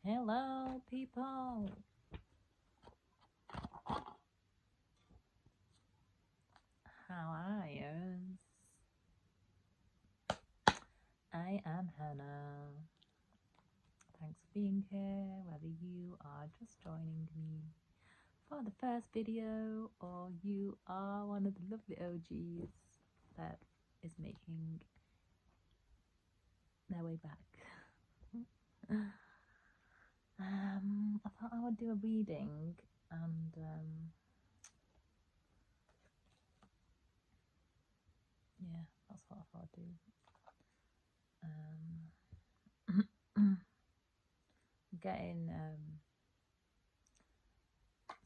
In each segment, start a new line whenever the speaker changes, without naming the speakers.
Hello, people. How are you? I am Hannah. Thanks for being here, whether you are just joining me for the first video or you are one of the lovely OGs that is making their way back. I thought I would do a reading and yeah, that's what I thought I'd do. Getting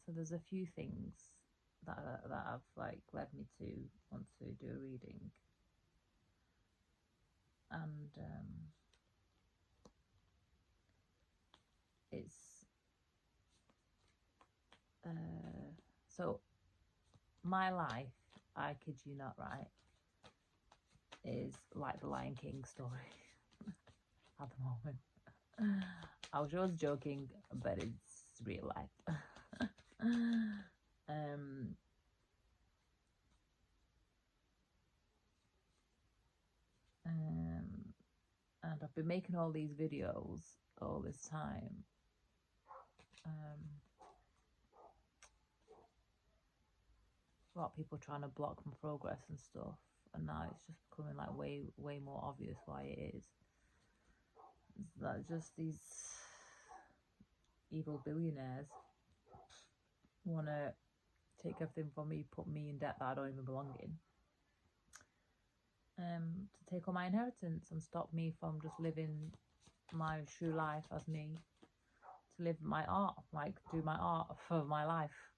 so there's a few things that have like led me to want to do a reading, and it's so my life, I kid you not, right, is like the Lion King story at the moment. I was just joking, but it's real life. And I've been making all these videos all this time, about people trying to block my progress and stuff, and now it's just becoming like way more obvious why it is. It's that just these evil billionaires want to take everything from me, put me in debt that I don't even belong in, to take all my inheritance and stop me from just living my true life as me, to live my art, like do my art for my life.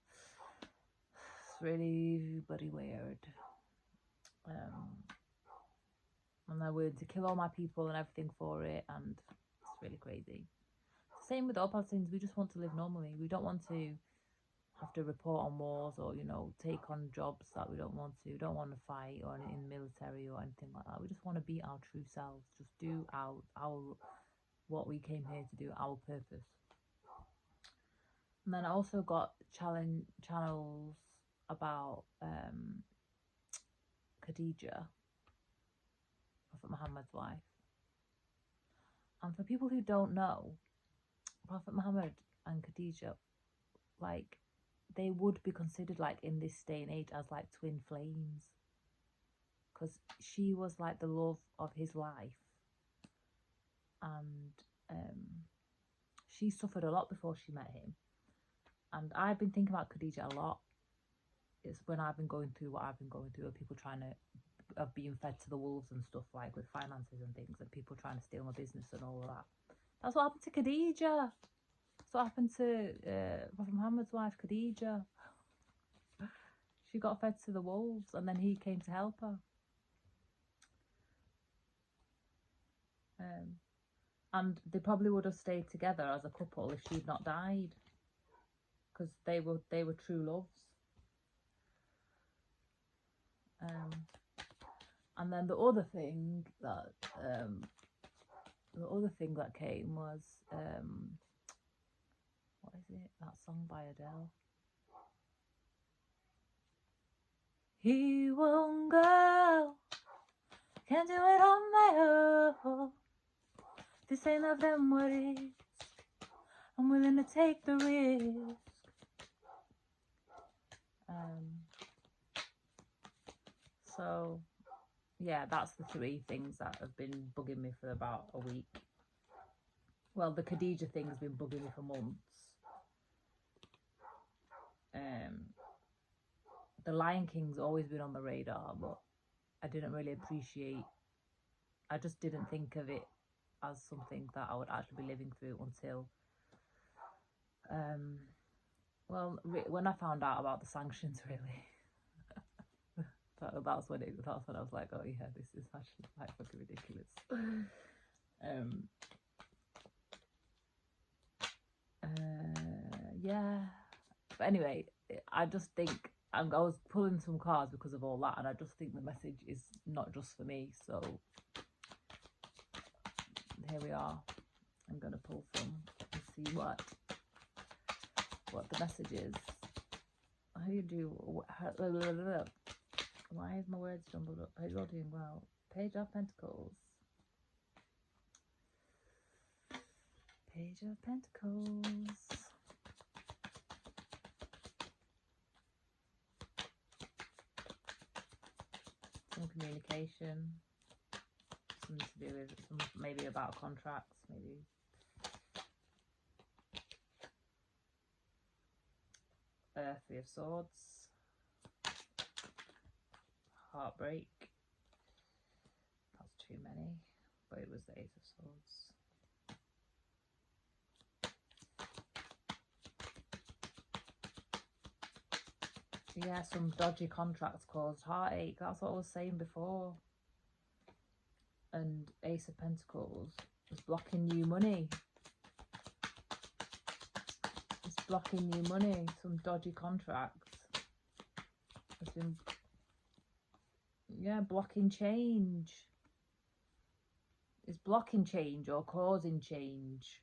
It's really bloody weird. And they're willing to kill all my people and everything for it, and it's really crazy. Same with all Palestinians. We just want to live normally. We don't want to have to report on wars or, you know, take on jobs that we don't want to. We don't want to fight or in the military or anything like that. We just want to be our true selves. Just do our what we came here to do, our purpose. And then I also got channels about Khadija, Prophet Muhammad's wife. And for people who don't know, Prophet Muhammad and Khadija, like, they would be considered, like, in this day and age as like twin flames, because she was like the love of his life, and she suffered a lot before she met him. And I've been thinking about Khadija a lot. It's when I've been going through what I've been going through, people trying to of being fed to the wolves and stuff, like with finances and things, and people trying to steal my business and all of that. That's what happened to Khadija. That's what happened to Prophet Muhammad's wife, Khadija. She got fed to the wolves, and then he came to help her. And they probably would have stayed together as a couple if she'd not died, because they were true loves. And then the other thing that came was what is it? That song by Adele. He won't go. Can't do it on my own. This ain't of them what is. I'm willing to take the risk. So yeah, that's the three things that have been bugging me for about a week. Well, the Khadija thing has been bugging me for months. The Lion King's always been on the radar, but I didn't really appreciate, I just didn't think of it as something that I would actually be living through until when I found out about the sanctions, really. That's when I was like, oh yeah, this is actually quite fucking ridiculous. Yeah, but anyway, I just think I was pulling some cards because of all that, and I just think the message is not just for me. So here we are. I'm gonna pull some and see what the message is. How do you do? Why is my words jumbled up? Hope you're doing well. Page of Pentacles. Page of Pentacles. Some communication. Something to do with maybe about contracts, maybe. Three of Swords. Heartbreak. That's too many, but it was the Ace of Swords. Yeah, some dodgy contracts caused heartache. That's what I was saying before. And Ace of Pentacles was blocking new money. It's blocking new money. Some dodgy contracts. It's been, yeah, blocking change. It's blocking change or causing change.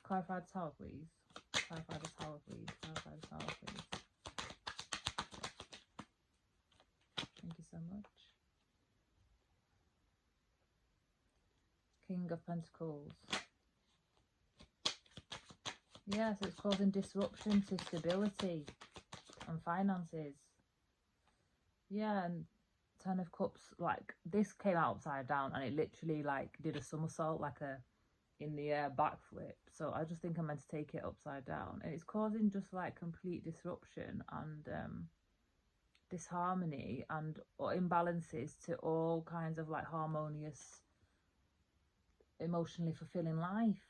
Clarify the tower, please. Clarify the tower, please. Clarify the tower, please. Thank you so much. King of Pentacles. Yeah, so it's causing disruption to stability and finances. Yeah, and Ten of Cups, like, this came upside down and it literally, like, did a somersault, like a in the air backflip. So I just think I'm meant to take it upside down. And it's causing just, like, complete disruption and disharmony and imbalances to all kinds of, like, harmonious, emotionally fulfilling life.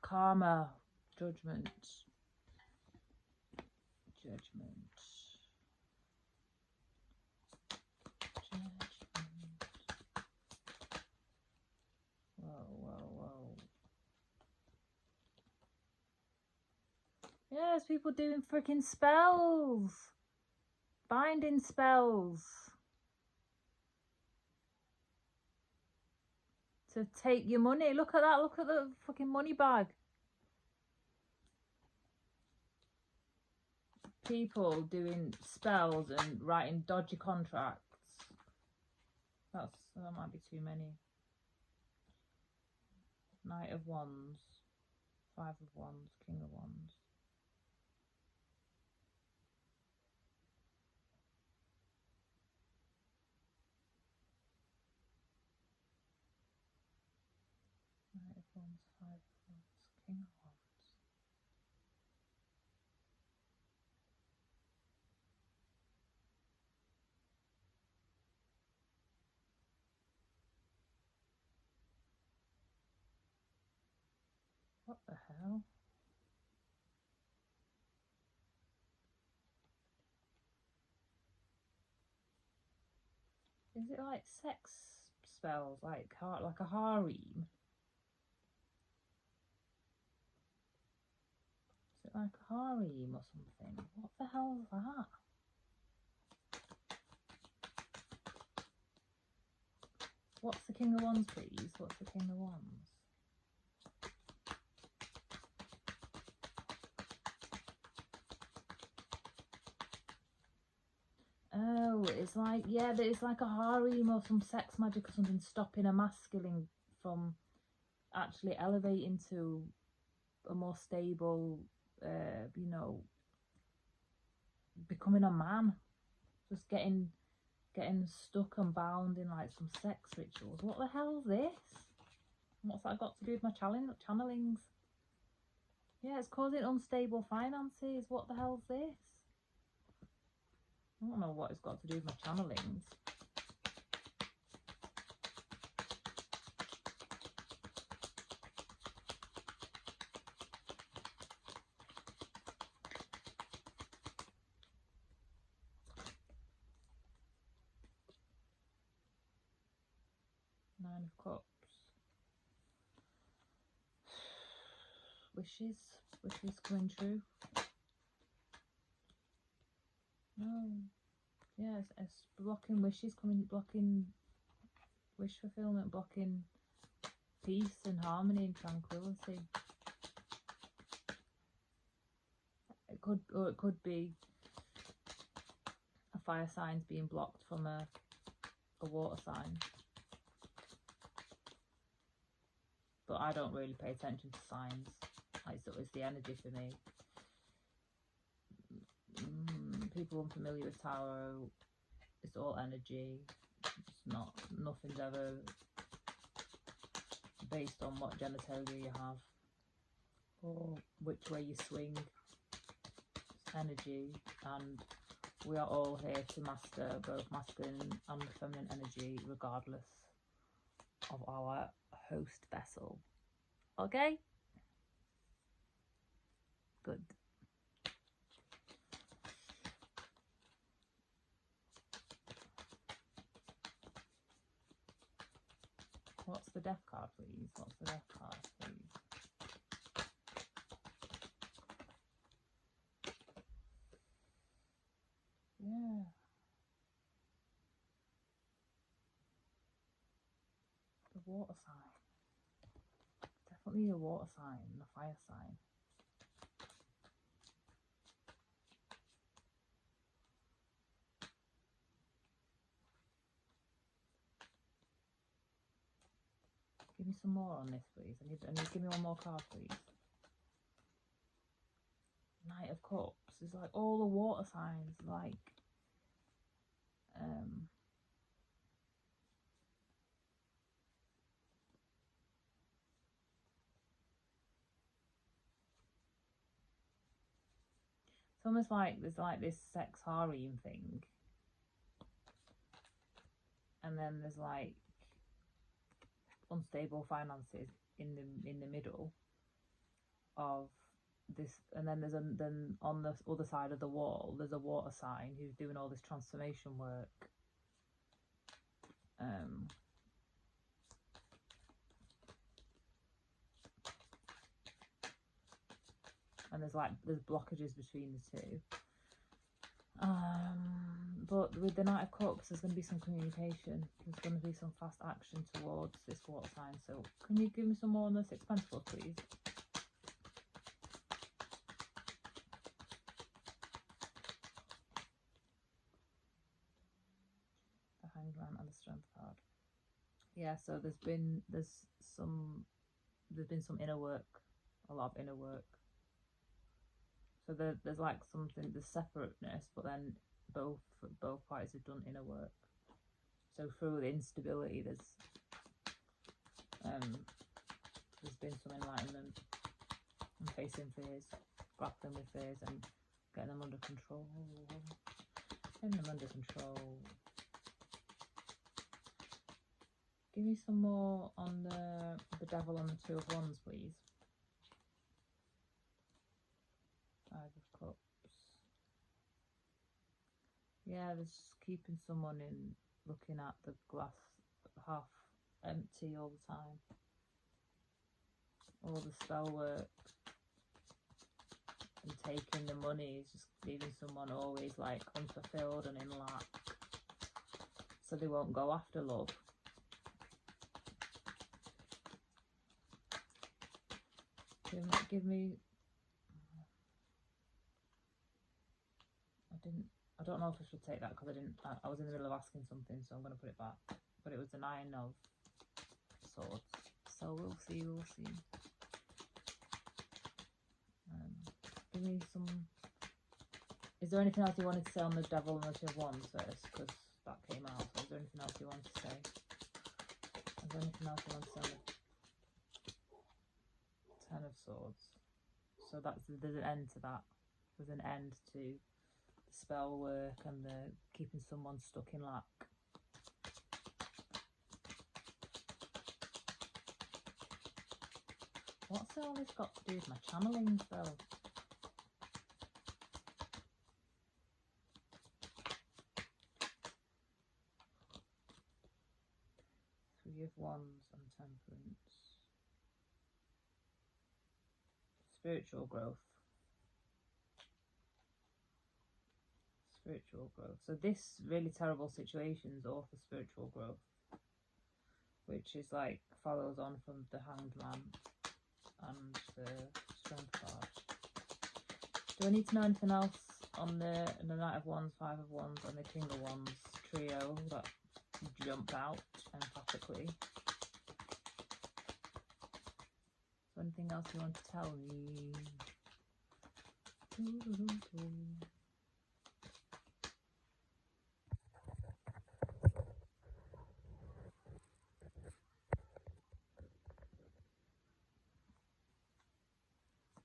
Karma, judgment. Whoa. Yes, people doing freaking spells. Binding spells. To take your money. Look at that. Look at the fucking money bag. People doing spells and writing dodgy contracts. That might be too many. Knight of Wands. Five of Wands. King of Wands. Knight of Wands. Five of Wands. King of Wands. What the hell? Is it like sex spells, like a harem? Is it like a harem or something? What the hell is that? What's the King of Wands, please? What's the King of Wands? Oh, it's like, yeah, it's like a harem or some sex magic or something, stopping a masculine from actually elevating to a more stable, you know, becoming a man. Just getting stuck and bound in like some sex rituals. What the hell is this? What's that got to do with my channelings? Yeah, it's causing unstable finances. What the hell is this? I don't know what it's got to do with my channelings. Nine of Cups. Wishes coming true. No. Yes, it's blocking wishes coming, blocking wish fulfillment, blocking peace and harmony and tranquility. It could be a fire sign's being blocked from a water sign. But I don't really pay attention to signs. It's the energy for me. People unfamiliar with tarot, it's all energy. It's nothing's ever based on what genitalia you have or which way you swing. It's energy, and we are all here to master both masculine and feminine energy regardless of our host vessel. Okay? Good. What's the death card, please? What's the death card, please? Yeah. The water sign. Definitely a water sign, a fire sign. Give me some more on this, please. I need give me one more card, please. Knight of Cups is like all the water signs, like it's almost like there's like this sex harem thing, and then there's like unstable finances in the middle of this, and then then on the other side of the wall there's a water sign who's doing all this transformation work. And there's blockages between the two. But with the Knight of Cups, there's going to be some communication. There's going to be some fast action towards this water sign. So can you give me some more on the Six of Pentacles, please? The Hangman and the Strength card. Yeah, so there's been some inner work, a lot of inner work. So there's like something, there's separateness, but then both parties have done inner work. So through the instability, there's been some enlightenment and facing fears, grappling with fears and getting them under control. Give me some more on the Devil and the Two of Wands, please. Five of Cups. Yeah, there's just keeping someone in, looking at the glass half empty all the time. All the spell work and taking the money is just leaving someone always like unfulfilled and in lack, so they won't go after love. Give me. I don't know if I should take that because I was in the middle of asking something, so I'm going to put it back. But it was the Nine of Swords, so we'll see. Give me some. Is there anything else you wanted to say on the Devil and the Two of Wands first? Because that came out. So is there anything else you wanted to say? Is there anything else you want to say on the Ten of Swords? So there's an end to that. There's an end to the spell work and the keeping someone stuck in lack. What's all this got to do with my channeling spell? Three of Wands and Temperance. Spiritual growth. So this really terrible situation is all for spiritual growth. which is like follows on from the Hanged Man and the Strength card. Do I need to know anything else on the Knight of Wands, Five of Wands, and the King of Wands trio that jumped out emphatically? So anything else you want to tell me?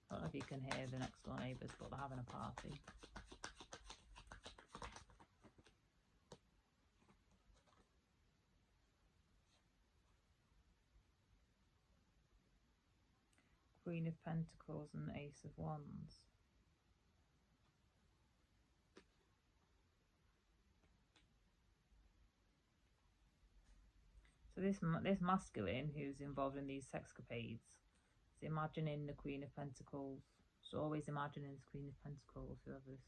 I don't know if you can hear the next door neighbours, but they're having a party. Queen of Pentacles and Ace of Wands. So this masculine who's involved in these sexcapades is imagining the Queen of Pentacles. So always imagining this Queen of Pentacles, whoever's.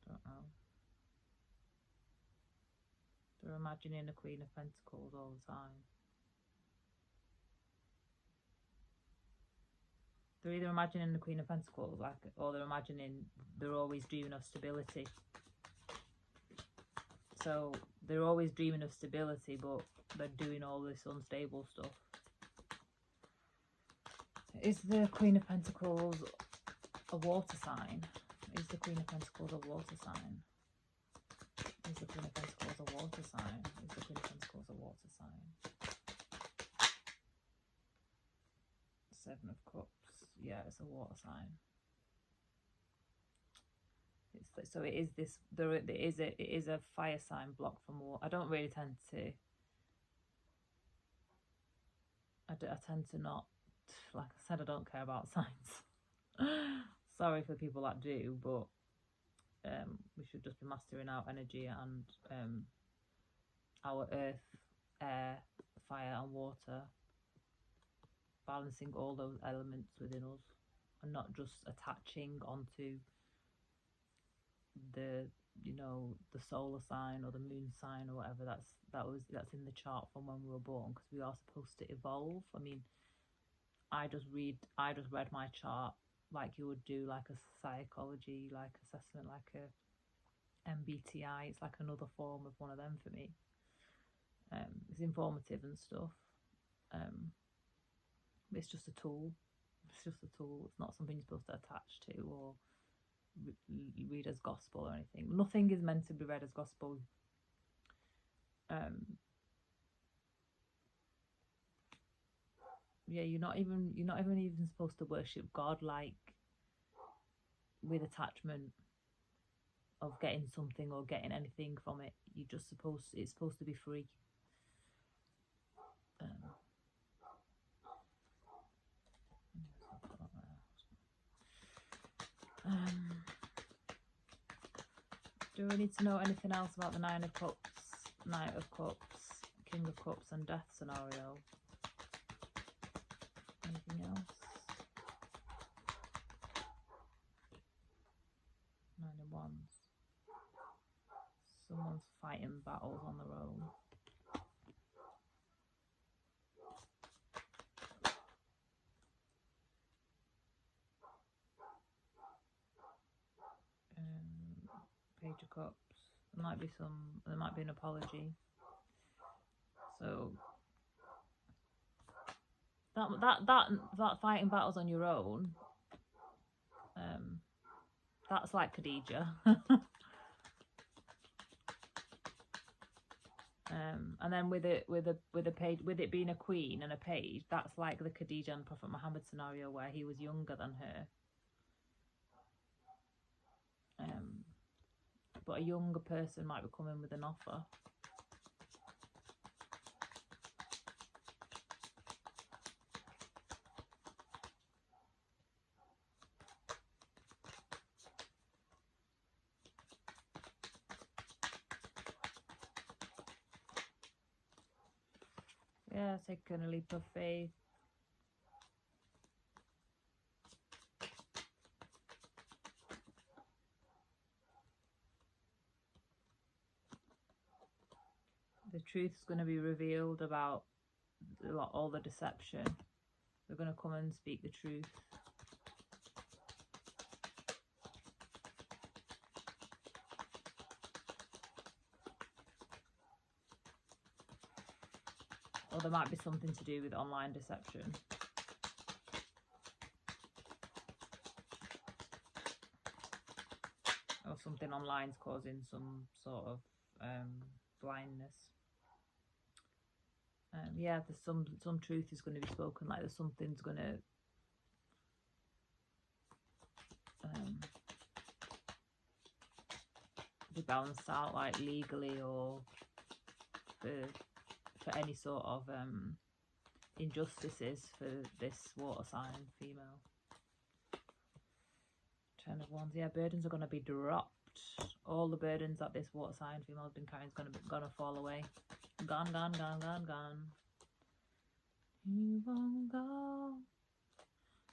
Don't know. They're imagining the Queen of Pentacles all the time. They're either imagining the Queen of Pentacles, like, or they're always dreaming of stability. So they're always dreaming of stability, but they're doing all this unstable stuff. Is the Queen of Pentacles a water sign? Is the Queen of Pentacles a water sign? Is the Queen of Pentacles a water sign? Is the Queen of Pentacles a water sign? Seven of Cups. Yeah, it's a water sign. So it is this. It is a fire sign blocked from water. I don't really tend to. I tend to not. Like I said, I don't care about signs. Sorry for people that do, but we should just be mastering our energy and our earth, air, fire, and water. Balancing all those elements within us, and not just attaching onto the the solar sign or the moon sign or whatever that's in the chart from when we were born, because we are supposed to evolve. I mean, I just read my chart like you would do like a psychology like assessment, like a MBTI. It's like another form of one of them for me. It's informative and stuff. It's just a tool. It's just a tool. It's not something you're supposed to attach to or read as gospel or anything. Nothing is meant to be read as gospel. Yeah, you're not even supposed to worship God like with attachment of getting something or getting anything from it. It's supposed to be free. Do we need to know anything else about the Nine of Cups, Knight of Cups, King of Cups and Death scenario? Anything else? Nine of Wands. Someone's fighting battles on their own. Page of Cups. There might be an apology. So that fighting battles on your own. That's like Khadija. And then with a page, with it being a queen and a page, that's like the Khadija and Prophet Muhammad scenario where he was younger than her. But a younger person might be coming with an offer. Yeah, taking a leap of faith. The truth's going to be revealed about all the deception. They're going to come and speak the truth. Or there might be something to do with online deception. Or something online's causing some sort of blindness. Yeah, there's some truth is going to be spoken. Like there's something's going to be balanced out, like legally or for any sort of injustices for this water sign female. 10 of Wands. Yeah, burdens are going to be dropped. All the burdens that this water sign female has been carrying is going to fall away. Gone, gone, gone, gone, gone. You won't go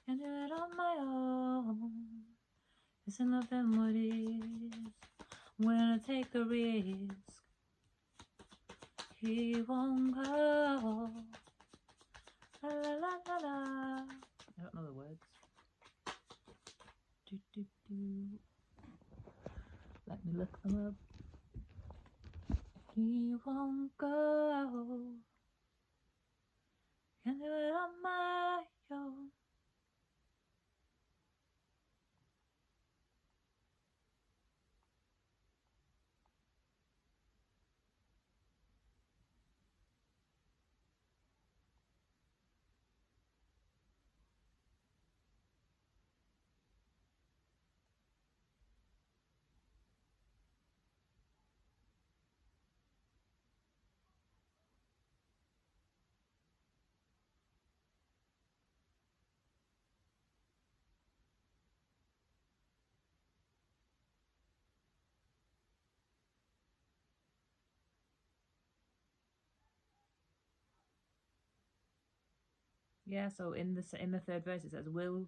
and do it on my own. It's enough than what is. When I take the risk, he won't go. La la la la la. I don't know the words. Do, do, do. Let me look them up. He won't go. Can do it on my own. Yeah, so in the third verse it says, will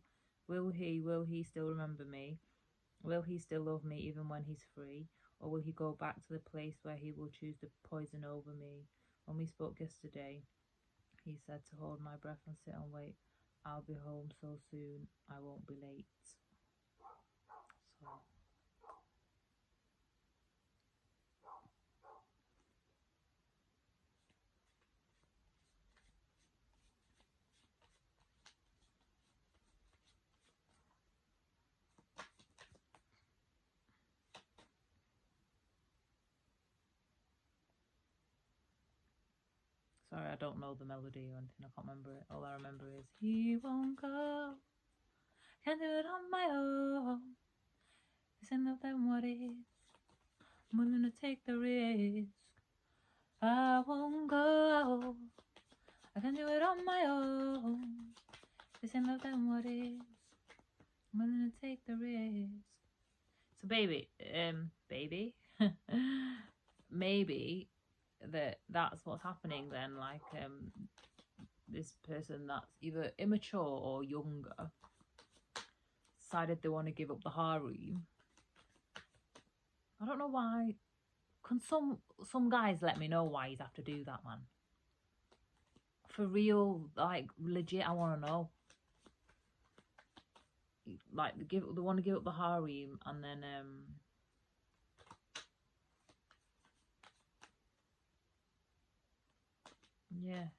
he still remember me? Will he still love me even when he's free? Or will he go back to the place where he will choose to poison over me? When we spoke yesterday, he said to hold my breath and sit and wait. I'll be home so soon, I won't be late. So sorry, I don't know the melody or anything, I can't remember it. All I remember is, he won't go, can't do it on my own. It's enough than what is. I'm willing to take the risk. I won't go, I can do it on my own. It's enough than what is. I'm willing to take the risk. So baby, maybe that's what's happening then, like this person that's either immature or younger decided they want to give up the harem. I don't know why. Can some guys let me know why he's have to do that, man? For real, like legit, I want to know. Like they want to give up the harem and then yeah.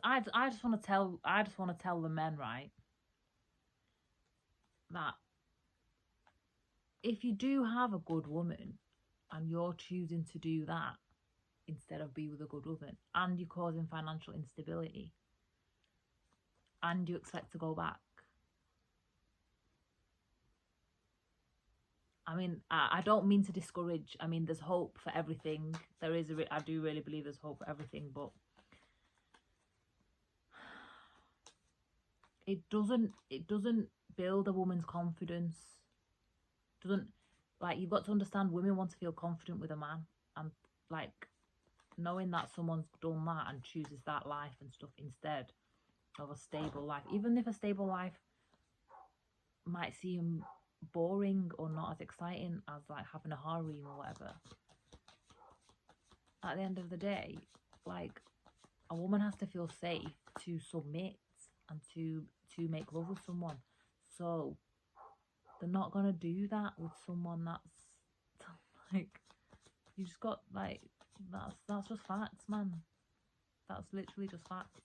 Because I just want to tell the men, right, that if you do have a good woman and you're choosing to do that instead of be with a good woman, and you're causing financial instability, and you expect to go back, I mean, I don't mean to discourage. I mean, there's hope for everything. There is I do really believe there's hope for everything, but it doesn't build a woman's confidence. Doesn't, like, you've got to understand, women want to feel confident with a man, and like knowing that someone's done that and chooses that life and stuff instead of a stable life, even if a stable life might seem boring or not as exciting as like having a harem or whatever, at the end of the day, like, a woman has to feel safe to submit and to make love with someone. So they're not gonna do that with someone that's like, you just got, like, that's just facts, man. That's literally just facts.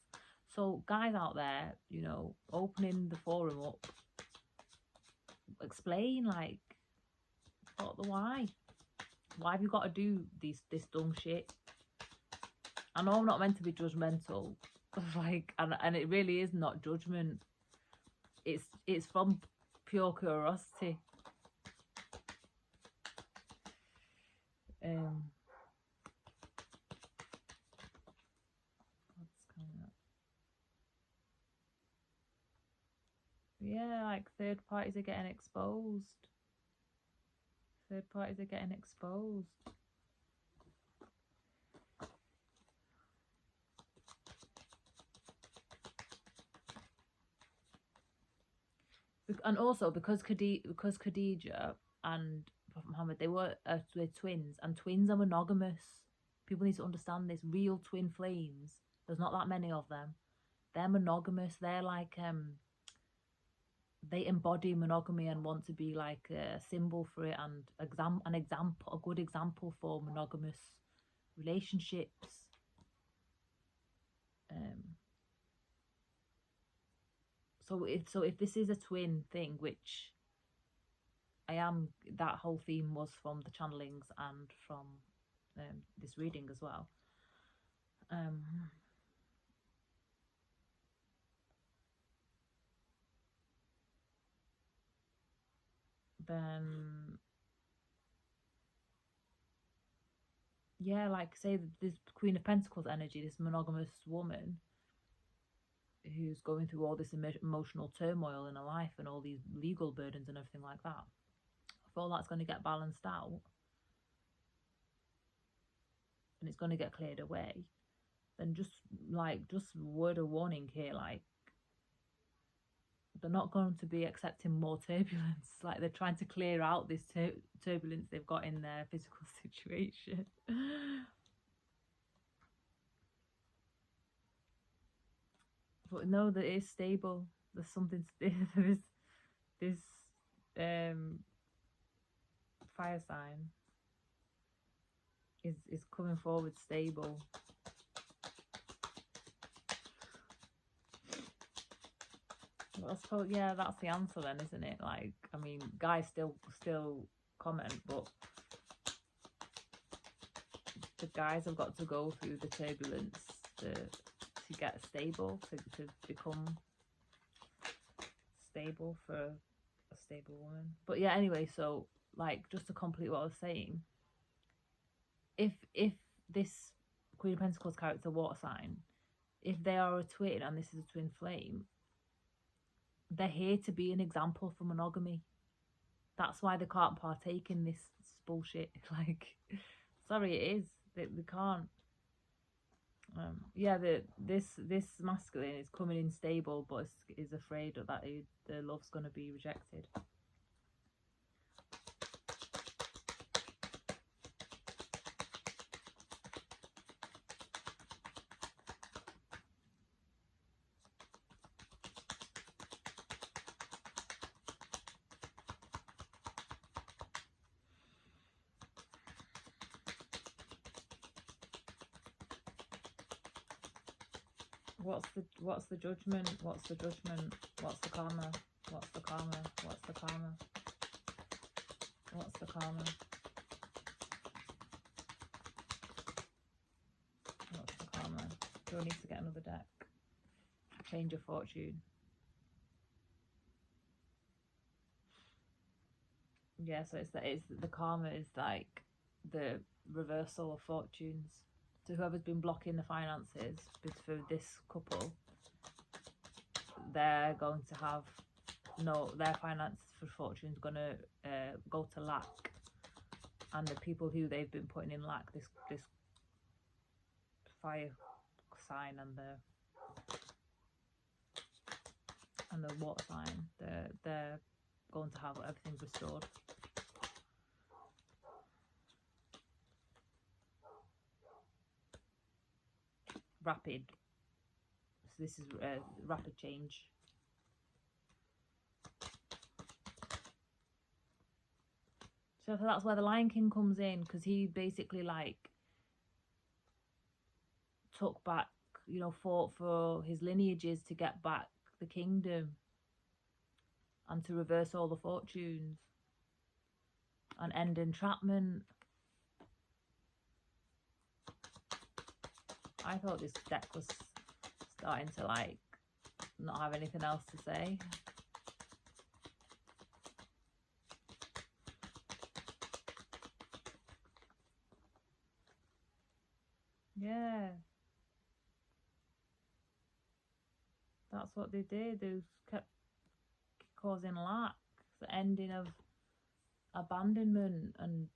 So guys out there, you know, opening the forum up, explain, like, what the why have you got to do this dumb shit? I know I'm not meant to be judgmental, like, and it really is not judgment. It's from pure curiosity. What's coming up? Yeah, like, third parties are getting exposed. Third parties are getting exposed. And also because Khadija and Prophet Muhammad, they're twins, and twins are monogamous. People need to understand this. Real twin flames, there's not that many of them. They're monogamous. They're like, they embody monogamy and want to be like a symbol for it, and a good example for monogamous relationships. So if this is a twin thing, which I am, that whole theme was from the channelings and from this reading as well. Then, yeah, like, say this Queen of Pentacles energy, this monogamous woman who's going through all this emotional turmoil in her life and all these legal burdens and everything like that. If all that's going to get balanced out and it's going to get cleared away, then just word of warning here, like, they're not going to be accepting more turbulence. Like, they're trying to clear out this turbulence they've got in their physical situation. But no, that is stable. There's something. This fire sign is coming forward stable. Well, I suppose, yeah, that's the answer then, isn't it? Like, I mean, guys still comment, but the guys have got to go through the turbulence to get stable, to become stable for a stable woman. But yeah, anyway, so, like, just to complete what I was saying, if this Queen of Pentacles character, water sign, if they are a twin and this is a twin flame, they're here to be an example for monogamy. That's why they can't partake in this bullshit. Like, sorry, it is. They can't. Yeah, this masculine is coming in stable, but is afraid that the love's going to be rejected. What's the judgment? What's the judgment? What's the karma? What's the karma? What's the karma? What's the karma? What's the karma? Do I need to get another deck? Change of fortune. Yeah, so it's the karma is like the reversal of fortunes. So whoever's been blocking the finances for this couple, they're going to have their finances for fortune's gonna go to lack, and the people who they've been putting in lack, this fire sign and the water sign, they're going to have everything restored. rapid. So this is rapid change. So that's where the Lion King comes in, because he basically like took back, you know, fought for his lineages to get back the kingdom and to reverse all the fortunes and end entrapment. I thought this deck was starting to like not have anything else to say. Yeah. That's what they did. They kept causing lack. The ending of abandonment and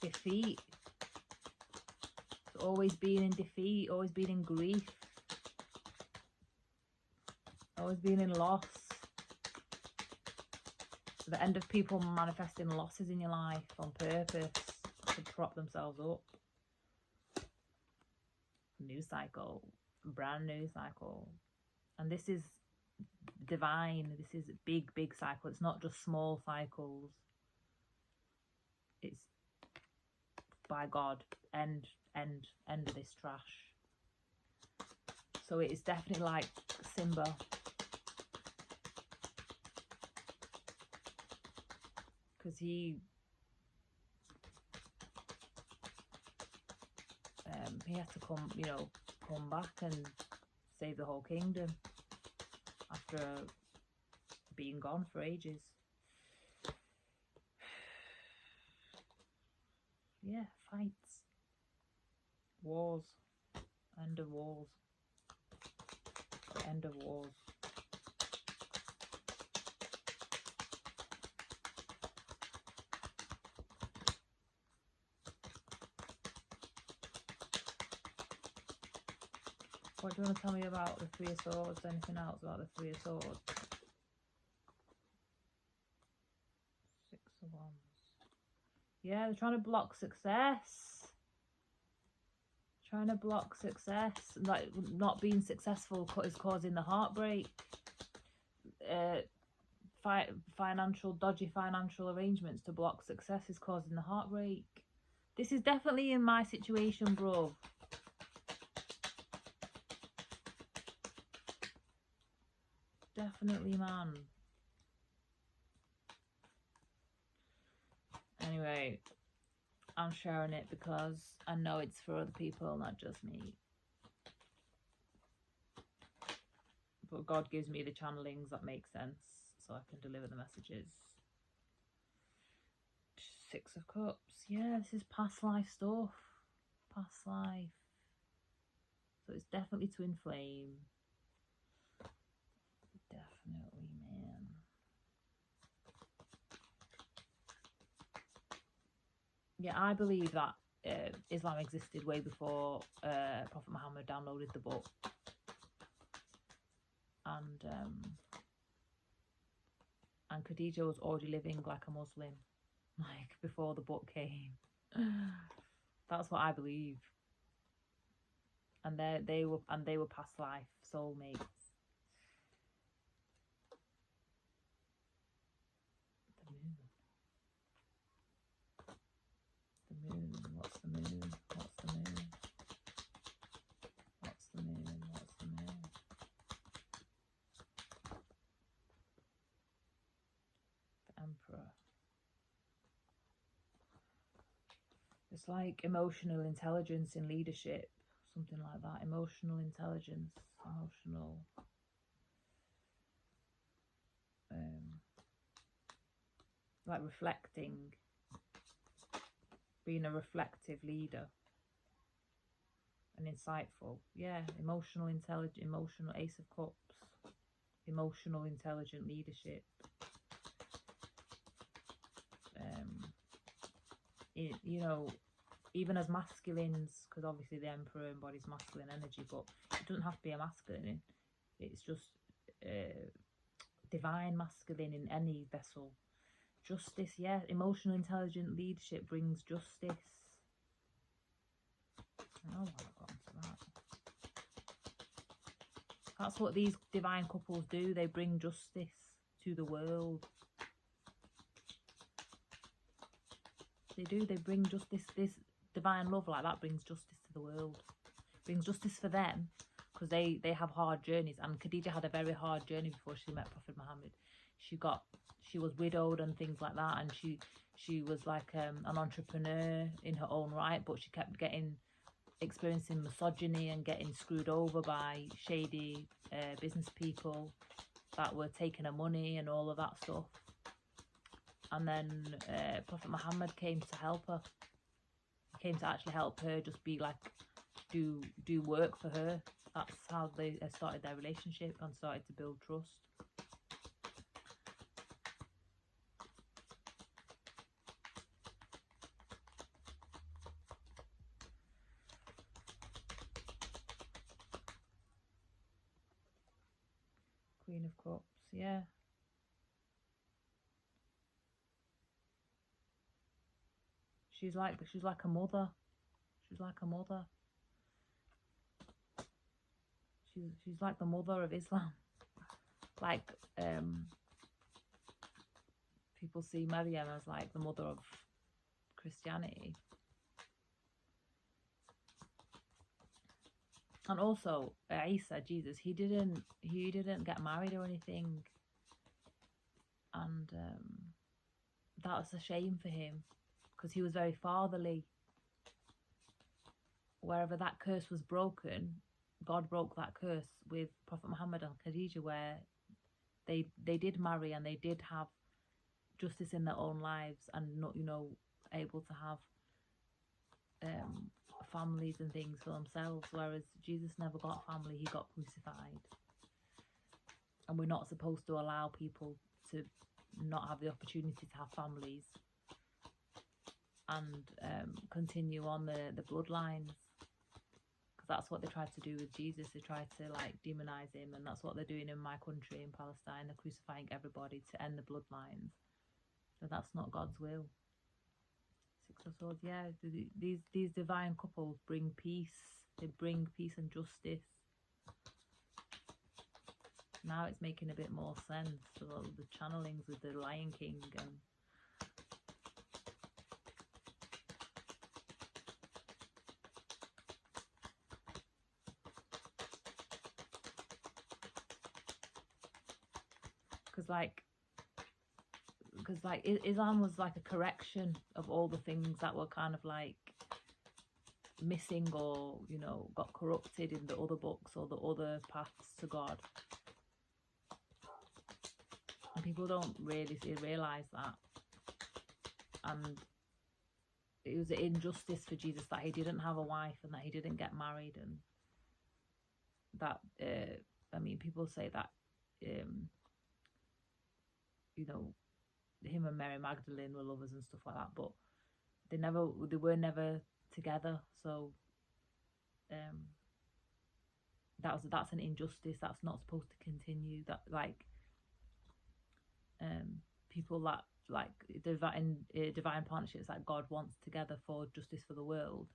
defeat. Always being in defeat, always being in grief, always being in loss. The end of people manifesting losses in your life on purpose to prop themselves up. New cycle, brand new cycle. And this is divine. This is big cycle. It's not just small cycles. It's by God, end of this trash. So it is definitely like Simba. Because he has to come, you know, come back and save the whole kingdom after being gone for ages. Yeah, fights, wars, end of wars, the end of wars. What do you want to tell me about the Three of Swords? Anything else about the Three of Swords? Six of Wands. Yeah, they're trying to block success. Trying to block success. Like, not being successful is causing the heartbreak. Dodgy financial arrangements to block success is causing the heartbreak. This is definitely in my situation, bro. Definitely, man. Anyway, I'm sharing it because I know it's for other people, not just me. But God gives me the channelings that make sense, so I can deliver the messages. Six of Cups. Yeah, this is past life stuff. Past life. So it's definitely twin flame. Definitely, man. Yeah, I believe that Islam existed way before Prophet Muhammad downloaded the book. And Khadija was already living like a Muslim, like before the book came. That's what I believe. And they were past life soulmates. The moon. What's the moon? What's the moon? What's the moon? What's the moon? The Emperor. It's like emotional intelligence in leadership, something like that. Emotional intelligence, emotional. Like reflecting, being a reflective leader and insightful. Yeah, emotional intelligent, emotional Ace of Cups, emotional intelligent leadership. You know, even as masculines, because obviously the Emperor embodies masculine energy, but it doesn't have to be a masculine. It's just divine masculine in any vessel. Justice, yeah. Emotional intelligent leadership brings justice. Oh, I've got onto that. That's what these divine couples do. They bring justice to the world. They do. They bring justice. This divine love like that brings justice to the world. Brings justice for them, because they have hard journeys. And Khadija had a very hard journey before she met Prophet Muhammad. She was widowed and things like that, and she was like an entrepreneur in her own right, but she kept experiencing misogyny and getting screwed over by shady business people that were taking her money and all of that stuff. And then Prophet Muhammad came to help her. He came to actually help her, just be like, do work for her. That's how they started their relationship and started to build trust. Queen of Cups, yeah. She's like a mother. She's like a mother. She's like the mother of Islam. Like people see Maryam as like the mother of Christianity. And also Isa, Jesus, he didn't get married or anything, and that was a shame for him, because he was very fatherly. Wherever that curse was broken, God broke that curse with Prophet Muhammad and Khadija, where they did marry and they did have justice in their own lives, and not, able to have families and things for themselves. Whereas Jesus never got a family, he got crucified. And we're not supposed to allow people to not have the opportunity to have families and continue on the bloodlines, because that's what they tried to do with Jesus. They tried to like demonize him, and that's what they're doing in my country, in Palestine. They're crucifying everybody to end the bloodlines, and that's not God's will. Six of Swords, yeah. These divine couples bring peace. They bring peace and justice. Now it's making a bit more sense. So the channelings with the Lion King and because Islam was like a correction of all the things that were kind of like missing, or got corrupted in the other books or the other paths to God. And people don't really realize that. And it was an injustice for Jesus that he didn't have a wife and that he didn't get married, and that people say that him and Mary Magdalene were lovers and stuff like that, but they were never together. So that's an injustice. That's not supposed to continue. That people that like divine partnerships that God wants together for justice for the world,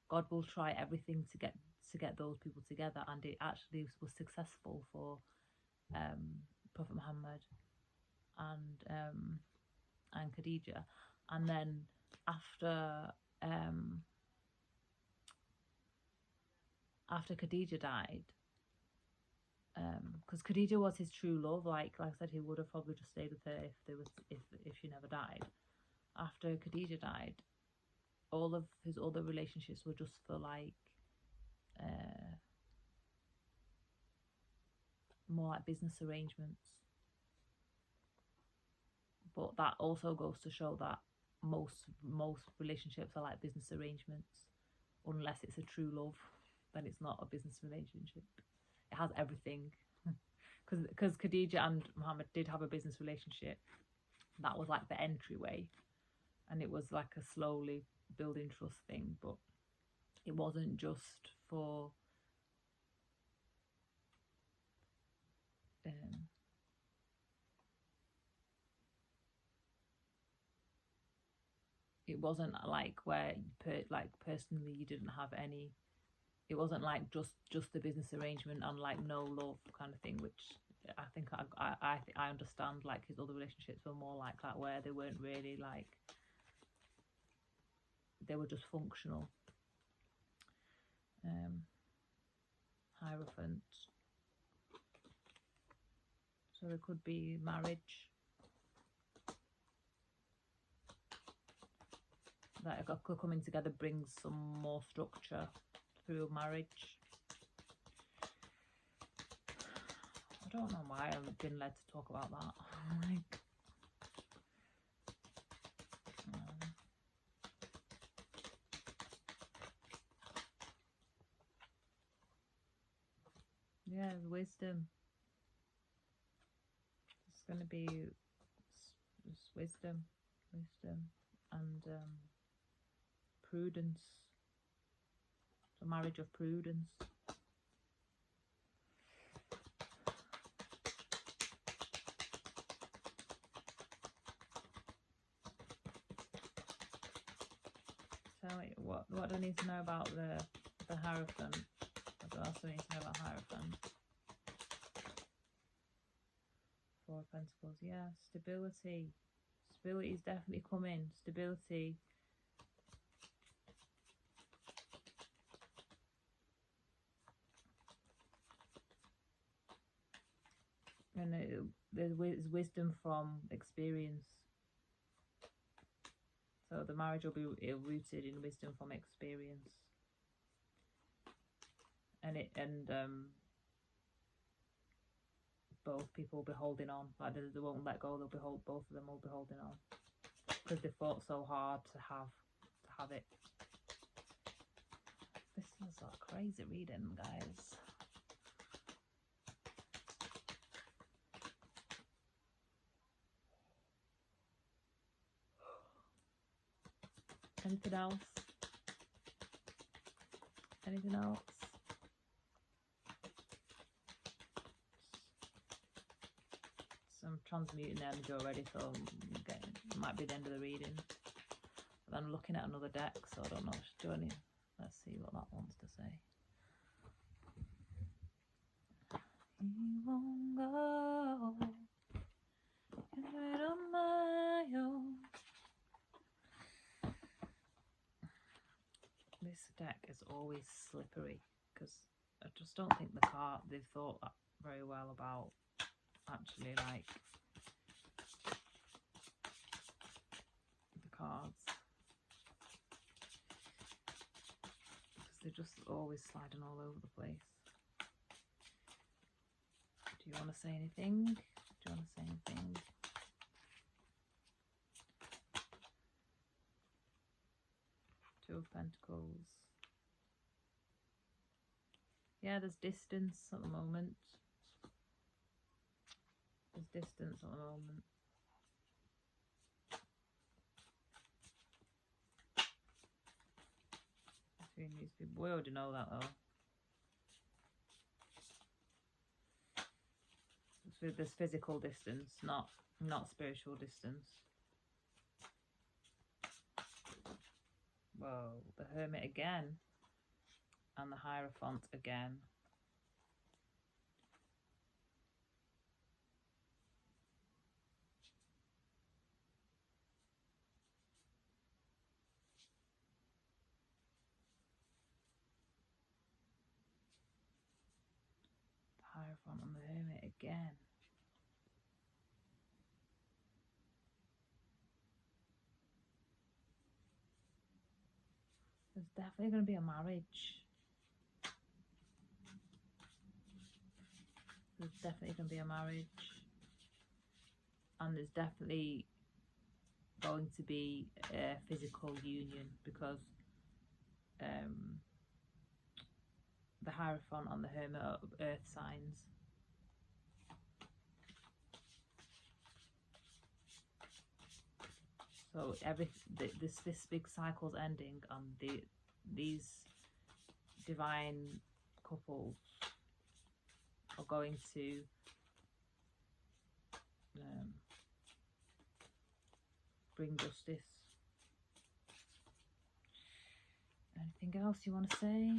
God will try everything to get those people together, and it actually was successful for Prophet Muhammad and Khadija. And then after Khadija died, because Khadija was his true love, like I said, he would have probably just stayed with her if she never died. After Khadija died, all of his other relationships were just for like more like business arrangements. But that also goes to show that most relationships are like business arrangements. Unless it's a true love, then it's not a business relationship. It has everything. Because Khadija and Muhammad did have a business relationship. That was like the entryway, and it was like a slowly building trust thing, but it wasn't just for it wasn't like where personally you didn't have any it wasn't like just the business arrangement and like no love kind of thing, which I think I understand. Like his other relationships were more like that, where they weren't really like, they were just functional. Hierophant. So there could be marriage. That coming together brings some more structure through marriage. I don't know why I've been led to talk about that. Like, yeah, wisdom. It's going to be wisdom, and prudence. A marriage of prudence. Tell me, what do I need to know about the Hierophant? What else do I need to know about Hierophant? Four of Pentacles, yeah, stability. Stability is definitely coming. Stability. And there's wisdom from experience. So the marriage will be rooted in wisdom from experience. And both people will be holding on. Like they won't let go. Both of them will be holding on because they fought so hard to have it. This is a crazy reading, guys. Anything else? Anything else? So I'm transmuting the energy already, so it might be the end of the reading. But I'm looking at another deck, so I don't know. Let's see what that wants to say. He won't go. Get on my own. This deck is always slippery because I just don't think they've thought that very well about actually like the cards, because they're just always sliding all over the place. Do you want to say anything? Do you want to say anything? Two of Pentacles. Yeah, there's distance at the moment. There's distance at the moment. Between these people. We already know that though. There's physical distance, not spiritual distance. Whoa, the Hermit again. And the Hierophant again. The Hierophant and the Hermit again. There's definitely going to be a marriage. There's definitely going to be a marriage. And there's definitely going to be a physical union, because the Hierophant and the Hermit are earth signs. So this big cycle's ending, and these divine couples are going to bring justice. Anything else you want to say?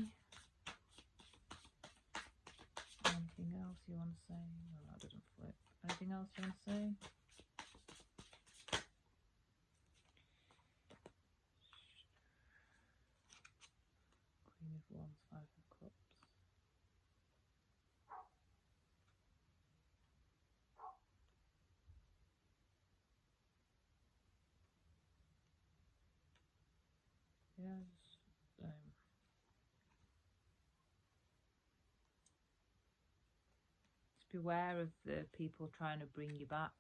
you want to say? No, that didn't flip. Anything else you want to say? Queen of Wands, Five of Cups. Yeah, just beware of the people trying to bring you back,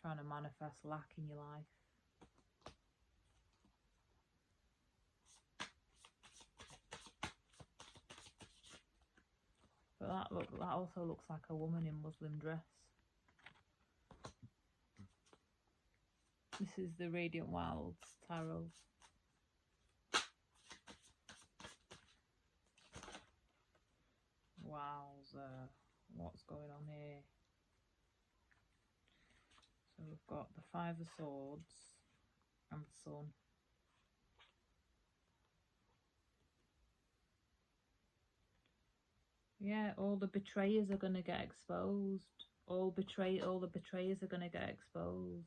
trying to manifest lack in your life. But that also looks like a woman in Muslim dress. This is the Radiant Wilds Tarot. Wowza, what's going on here? So we've got the Five of Swords and the Sun. Yeah, all the betrayers are going to get exposed. All the betrayers are going to get exposed.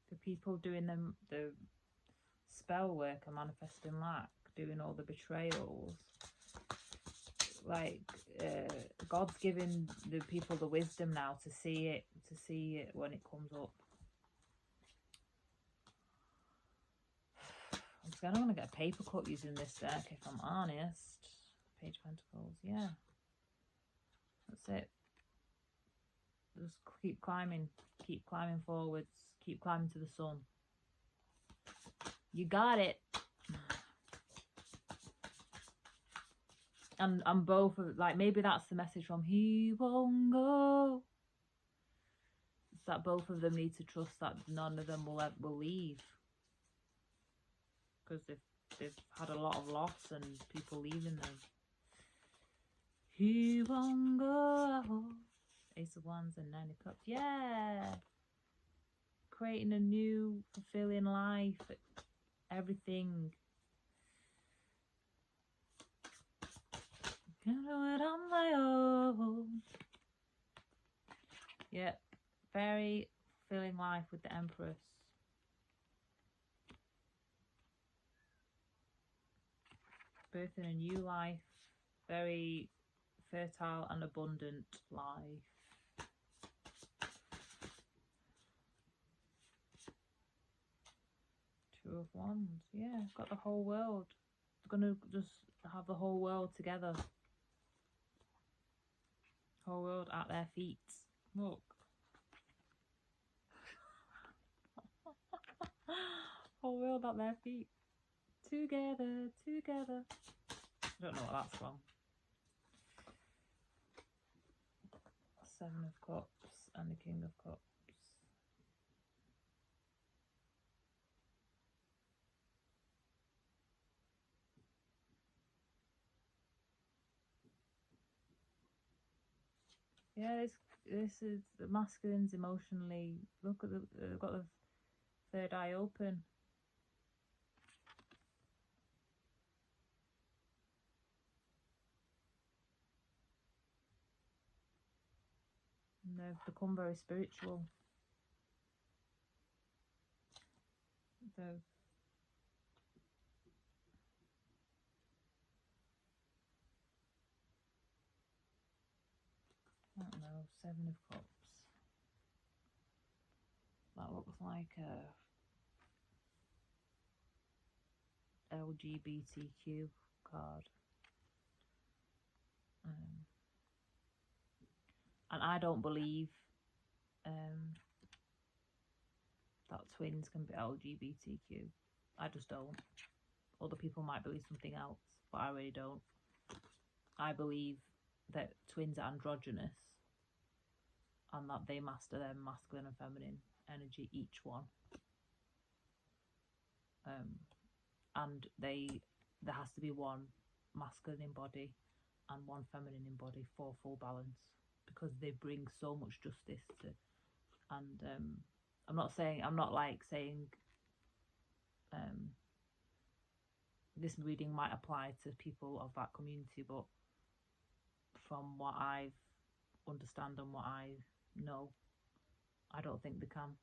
The people doing the spell work and manifesting lack, doing all the betrayals. Like God's giving the people the wisdom now to see it when it comes up. I'm scared I'm going to get a paper cut using this deck, if I'm honest. Page of Pentacles, yeah. That's it. Just keep climbing forwards, keep climbing to the sun. You got it. And both of, like, maybe that's the message from He Won't Go. It's that both of them need to trust that none of them will leave, because they've had a lot of loss and people leaving them. He won't go. Ace of Wands and Nine of Cups. Yeah, creating a new fulfilling life. Everything. Can do it on my own. Yeah, very fulfilling life with the Empress. Birthing a new life, very fertile and abundant life. Two of Wands, yeah, got the whole world. Gonna just have the whole world together. Whole world at their feet. Look. Whole world at their feet. Together, together. I don't know what that's from. Seven of Cups and the King of Cups. Yeah, this is the masculines emotionally. Look at they've got the third eye open. And they've become very spiritual. I don't know, Seven of Cups. That looks like a LGBTQ card. And I don't believe that twins can be LGBTQ. I just don't. Other people might believe something else, but I really don't. I believe that twins are androgynous and that they master their masculine and feminine energy, each one. And there has to be one masculine in body and one feminine in body for full balance, because they bring so much justice to. And I'm not saying this reading might apply to people of that community, but from what I understand and what I know, I don't think they can.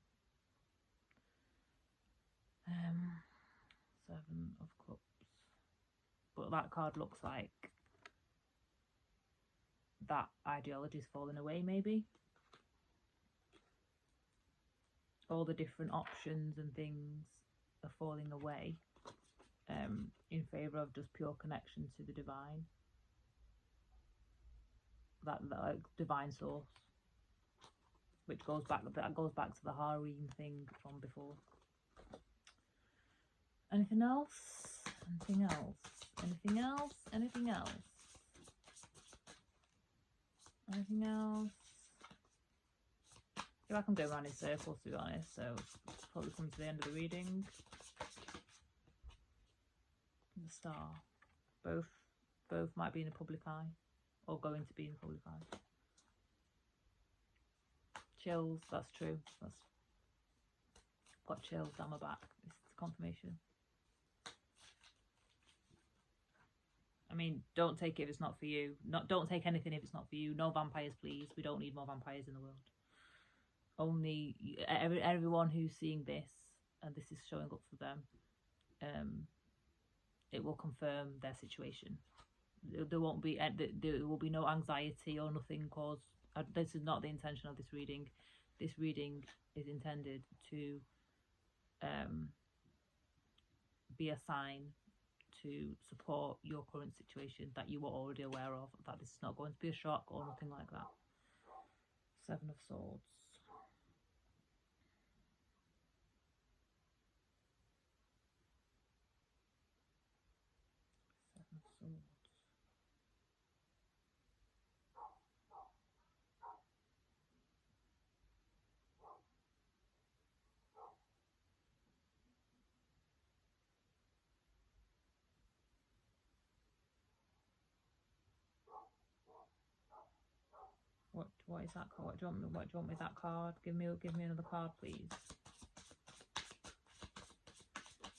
7 of Cups. But that card looks like that ideology is falling away, maybe. All the different options and things are falling away in favour of just pure connection to the divine. That like, divine source. Which goes back to the harem thing from before. Anything else? Anything else? Anything else? Anything else? Anything else? I feel like I'm going around in circles, to be honest, so probably come to the end of the reading. The Star. Both might be in the public eye, or going to be in the public eye. Chills, that's true. That's got chills down my back. This is confirmation. I mean, don't take it if it's not for you. Don't take anything if it's not for you. No vampires, please. We don't need more vampires in the world. Only everyone who's seeing this, and this is showing up for them, it will confirm their situation. There will be no anxiety or nothing caused. This is not the intention of this reading. This reading is intended to be a sign to support your current situation that you were already aware of, that this is not going to be a shock or nothing like that. 7 of Swords. 7 of Swords. What is that card? What do you want me with that card? Give me another card, please.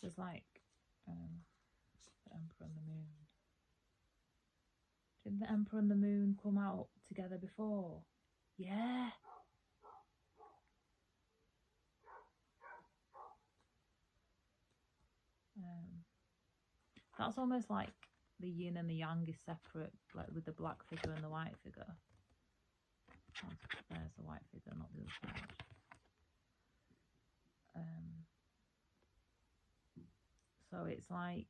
There's like the Emperor and the Moon. Didn't the Emperor and the Moon come out together before? Yeah. That's almost like the yin and the yang is separate, like with the black figure and the white figure. There's the white figure, not the other side. So it's like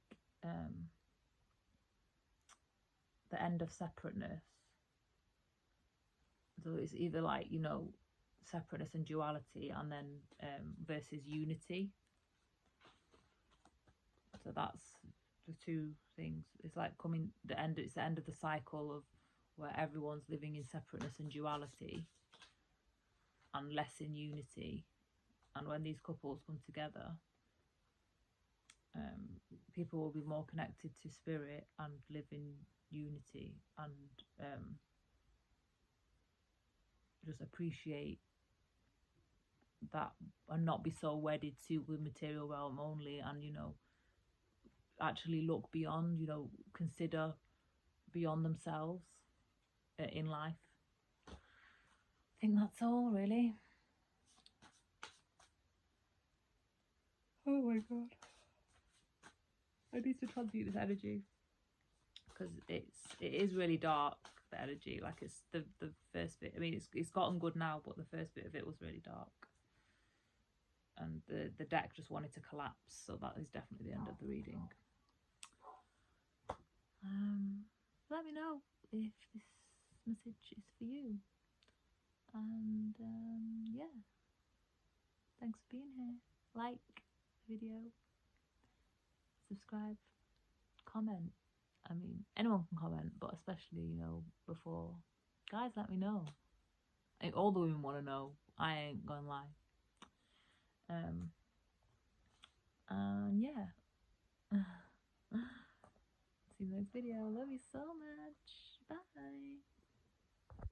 the end of separateness. So it's either like, you know, separateness and duality, and then versus unity. So that's the two things. It's like it's the end of the cycle of where everyone's living in separateness and duality and less in unity. And when these couples come together, people will be more connected to spirit and live in unity and just appreciate that and not be so wedded to the material realm only, and, you know, actually look beyond, you know, consider beyond themselves in life. I think that's all, really. Oh my god, I need to transmute this energy because it is really dark, the energy. Like, it's the first bit, I mean, it's gotten good now, but the first bit of it was really dark, and the deck just wanted to collapse, so that is definitely the end of the reading. Let me know if this message is for you, and yeah, thanks for being here. Like the video, subscribe, comment. I mean, anyone can comment, but especially, you know, before, guys, let me know. All the women want to know. I ain't gonna lie. And yeah. See you next video. Love you so much. Bye.